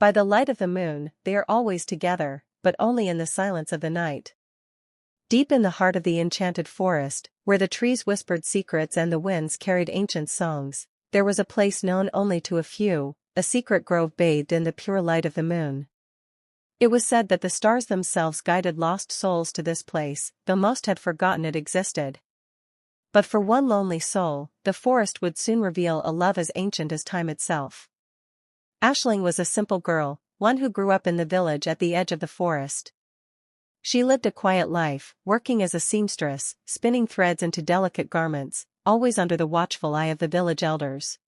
By the light of the moon, they are always together, but only in the silence of the night. Deep in the heart of the enchanted forest, where the trees whispered secrets and the winds carried ancient songs, there was a place known only to a few, a secret grove bathed in the pure light of the moon. It was said that the stars themselves guided lost souls to this place, though most had forgotten it existed. But for one lonely soul, the forest would soon reveal a love as ancient as time itself. Aisling was a simple girl, one who grew up in the village at the edge of the forest. She lived a quiet life, working as a seamstress, spinning threads into delicate garments, always under the watchful eye of the village elders.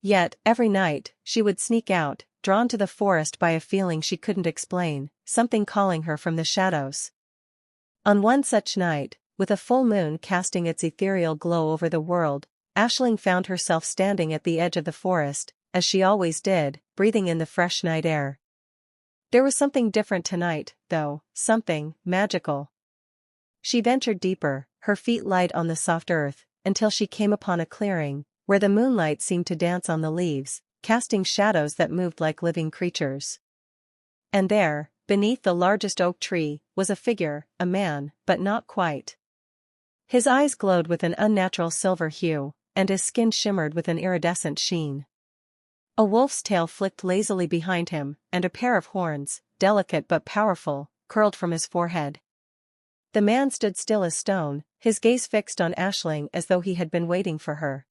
Yet, every night, she would sneak out, drawn to the forest by a feeling she couldn't explain, something calling her from the shadows. On one such night, with a full moon casting its ethereal glow over the world, Aisling found herself standing at the edge of the forest, as she always did, breathing in the fresh night air. There was something different tonight, though, something magical. She ventured deeper, her feet light on the soft earth, until she came upon a clearing, where the moonlight seemed to dance on the leaves, casting shadows that moved like living creatures. And there, beneath the largest oak tree, was a figure, a man, but not quite. His eyes glowed with an unnatural silver hue, and his skin shimmered with an iridescent sheen. A wolf's tail flicked lazily behind him, and a pair of horns, delicate but powerful, curled from his forehead. The man stood still as stone, his gaze fixed on Aisling as though he had been waiting for her.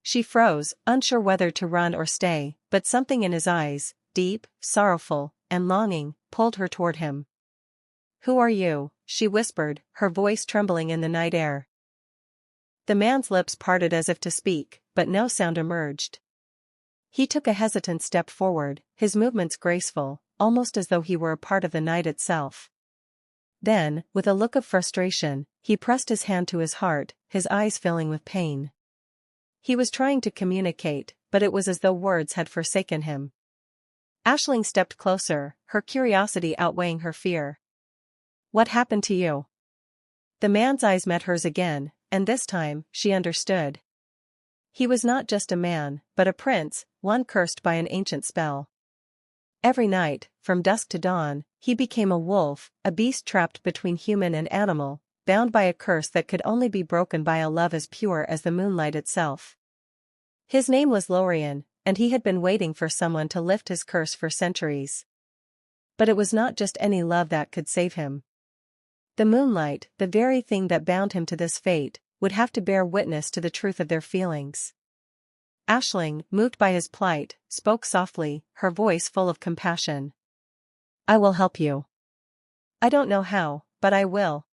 She froze, unsure whether to run or stay, but something in his eyes, deep, sorrowful, and longing, pulled her toward him. "Who are you?" she whispered, her voice trembling in the night air. The man's lips parted as if to speak, but no sound emerged. He took a hesitant step forward, his movements graceful, almost as though he were a part of the night itself. Then, with a look of frustration, he pressed his hand to his heart, his eyes filling with pain. He was trying to communicate, but it was as though words had forsaken him. Aisling stepped closer, her curiosity outweighing her fear. "What happened to you?" The man's eyes met hers again, and this time, she understood. He was not just a man, but a prince, one cursed by an ancient spell. Every night, from dusk to dawn, he became a wolf, a beast trapped between human and animal, bound by a curse that could only be broken by a love as pure as the moonlight itself. His name was Lorien, and he had been waiting for someone to lift his curse for centuries. But it was not just any love that could save him. The moonlight, the very thing that bound him to this fate, would have to bear witness to the truth of their feelings. Aisling, moved by his plight, spoke softly, her voice full of compassion. "I will help you. I don't know how, but I will."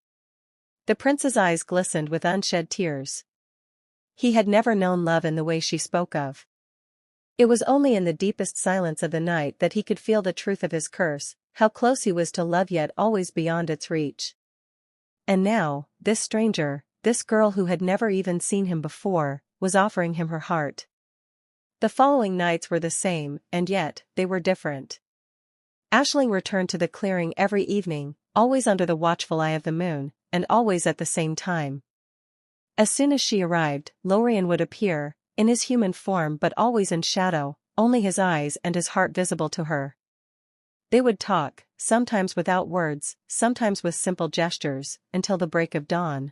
The prince's eyes glistened with unshed tears. He had never known love in the way she spoke of. It was only in the deepest silence of the night that he could feel the truth of his curse, how close he was to love yet always beyond its reach. And now, this stranger, this girl who had never even seen him before, was offering him her heart. The following nights were the same, and yet, they were different. Aisling returned to the clearing every evening, always under the watchful eye of the moon, and always at the same time. As soon as she arrived, Lorien would appear, in his human form but always in shadow, only his eyes and his heart visible to her. They would talk, sometimes without words, sometimes with simple gestures, until the break of dawn.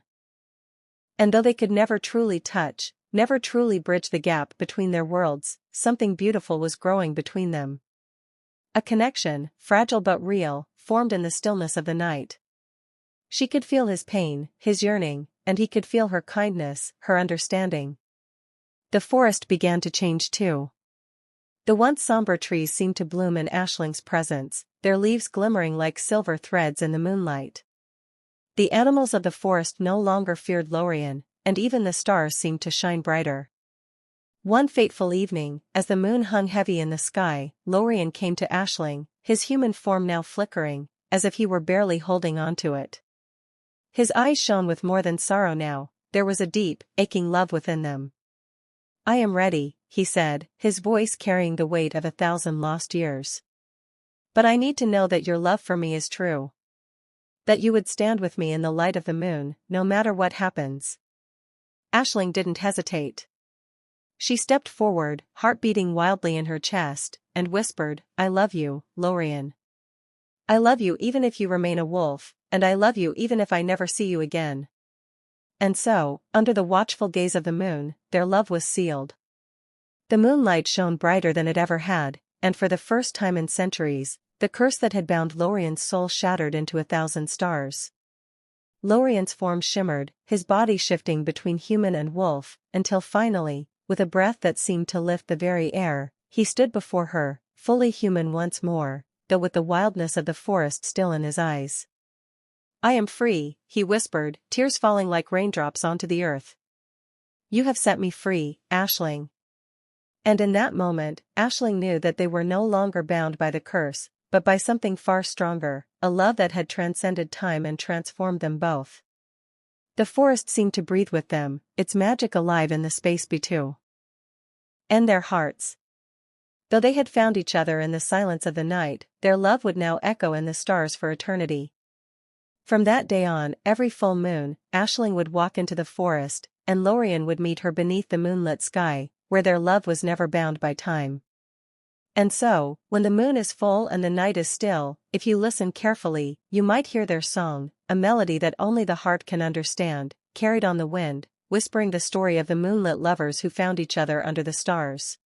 And though they could never truly touch, never truly bridge the gap between their worlds, something beautiful was growing between them. A connection, fragile but real, formed in the stillness of the night. She could feel his pain, his yearning, and he could feel her kindness, her understanding. The forest began to change too. The once somber trees seemed to bloom in Aisling's presence, their leaves glimmering like silver threads in the moonlight. The animals of the forest no longer feared Lorien, and even the stars seemed to shine brighter. One fateful evening, as the moon hung heavy in the sky, Lorien came to Aisling, his human form now flickering, as if he were barely holding on to it. His eyes shone with more than sorrow now, there was a deep, aching love within them. "I am ready," he said, his voice carrying the weight of 1,000 lost years. "But I need to know that your love for me is true. That you would stand with me in the light of the moon, no matter what happens." Aisling didn't hesitate. She stepped forward, heart beating wildly in her chest, and whispered, "I love you, Lorien. I love you even if you remain a wolf, and I love you even if I never see you again." And so, under the watchful gaze of the moon, their love was sealed. The moonlight shone brighter than it ever had, and for the first time in centuries, the curse that had bound Lorien's soul shattered into 1,000 stars. Lorien's form shimmered, his body shifting between human and wolf, until finally, with a breath that seemed to lift the very air, he stood before her, fully human once more, though with the wildness of the forest still in his eyes. "I am free," he whispered, tears falling like raindrops onto the earth. "You have set me free, Aisling." And in that moment, Aisling knew that they were no longer bound by the curse, but by something far stronger, a love that had transcended time and transformed them both. The forest seemed to breathe with them, its magic alive in the space between. And their hearts. Though they had found each other in the silence of the night, their love would now echo in the stars for eternity. From that day on, every full moon, Aisling would walk into the forest, and Lorien would meet her beneath the moonlit sky, where their love was never bound by time. And so, when the moon is full and the night is still, if you listen carefully, you might hear their song, a melody that only the heart can understand, carried on the wind, whispering the story of the moonlit lovers who found each other under the stars.